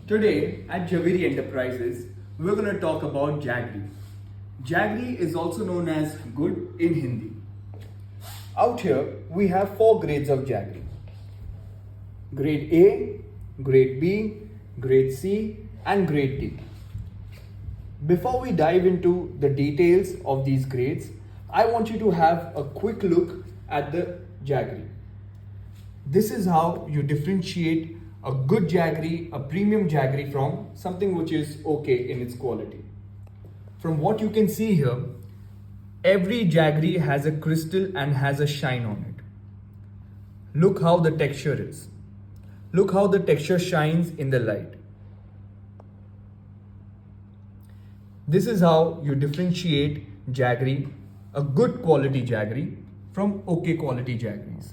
Today at Jhaveri Enterprises, we're going to talk about Jaggery. Jaggery is also known as good in Hindi. Out here, we have four grades of Jaggery. Grade A, Grade B, Grade C, and Grade D. Before we dive into the details of these grades, I want you to have a quick look at the Jaggery. This is how you differentiate a good Jaggery, a premium Jaggery from something which is okay in its quality. From what you can see here, every Jaggery has a crystal and has a shine on it. Look how the texture is. Look how the texture shines in the light. This is how you differentiate Jaggery, a good quality Jaggery, from okay quality Jaggeries.